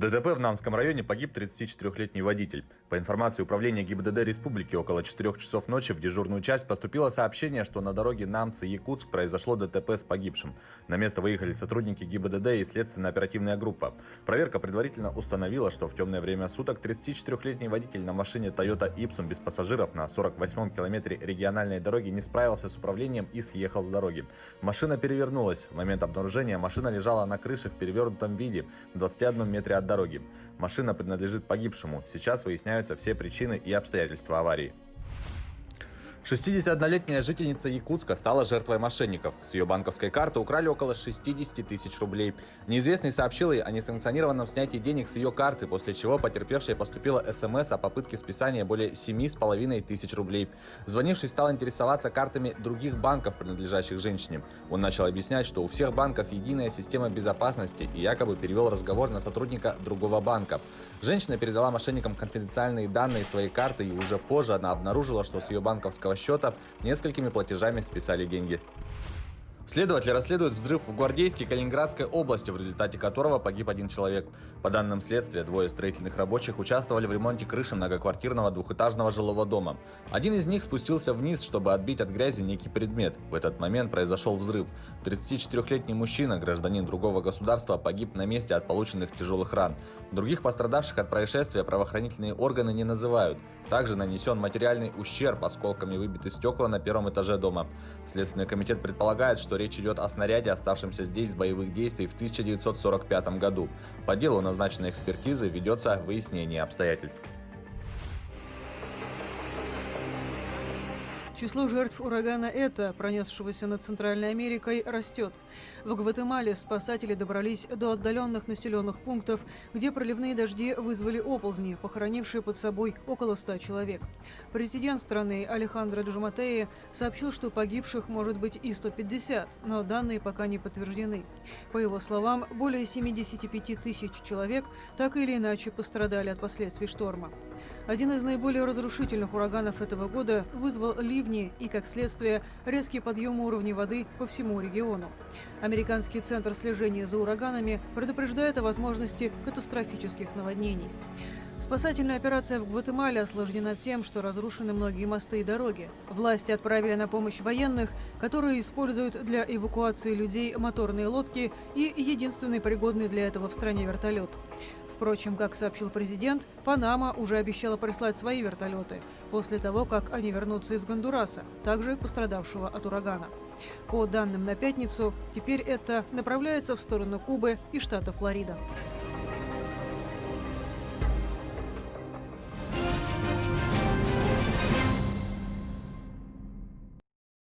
ДТП в Намском районе погиб 34-летний водитель. По информации Управления ГИБДД Республики, около 4 часов ночи в дежурную часть поступило сообщение, что на дороге Намцы-Якутск произошло ДТП с погибшим. На место выехали сотрудники ГИБДД и следственно-оперативная группа. Проверка предварительно установила, что в темное время суток 34-летний водитель на машине Toyota Ipsum без пассажиров на 48-м километре региональной дороги не справился с управлением и съехал с дороги. Машина перевернулась. В момент обнаружения машина лежала на крыше в перевернутом виде в 21 метре от дороги. Машина принадлежит погибшему. Сейчас выясняются все причины и обстоятельства аварии. 61-летняя жительница Якутска стала жертвой мошенников. С ее банковской карты украли около 60 тысяч рублей. Неизвестный сообщил ей о несанкционированном снятии денег с ее карты, после чего потерпевшей поступила СМС о попытке списания более 7,5 тысяч рублей. Звонивший стал интересоваться картами других банков, принадлежащих женщине. Он начал объяснять, что у всех банков единая система безопасности, и якобы перевел разговор на сотрудника другого банка. Женщина передала мошенникам конфиденциальные данные своей карты, и уже позже она обнаружила, что с ее банковского счета несколькими платежами списали деньги. Следователи расследуют взрыв в Гвардейске Калининградской области, в результате которого погиб один человек. По данным следствия, двое строительных рабочих участвовали в ремонте крыши многоквартирного двухэтажного жилого дома. Один из них спустился вниз, чтобы отбить от грязи некий предмет. В этот момент произошел взрыв. 34-летний мужчина, гражданин другого государства, погиб на месте от полученных тяжелых ран. Других пострадавших от происшествия правоохранительные органы не называют. Также нанесен материальный ущерб, осколками выбиты стекла на первом этаже дома. Следственный комитет предполагает, что речь идет о снаряде, оставшемся здесь с боевых действий в 1945 году. По делу назначенной экспертизы ведется выяснение обстоятельств. Число жертв урагана Эта, пронесшегося над Центральной Америкой, растет. В Гватемале спасатели добрались до отдаленных населенных пунктов, где проливные дожди вызвали оползни, похоронившие под собой около 100 человек. Президент страны Алехандро Джуматеи сообщил, что погибших может быть и 150, но данные пока не подтверждены. По его словам, более 75 тысяч человек так или иначе пострадали от последствий шторма. Один из наиболее разрушительных ураганов этого года вызвал ливни и, как следствие, резкий подъем уровня воды по всему региону. Американский центр слежения за ураганами предупреждает о возможности катастрофических наводнений. Спасательная операция в Гватемале осложнена тем, что разрушены многие мосты и дороги. Власти отправили на помощь военных, которые используют для эвакуации людей моторные лодки и единственный пригодный для этого в стране вертолет. Впрочем, как сообщил президент, Панама уже обещала прислать свои вертолеты после того, как они вернутся из Гондураса, также пострадавшего от урагана. По данным на пятницу, теперь это направляется в сторону Кубы и штата Флорида.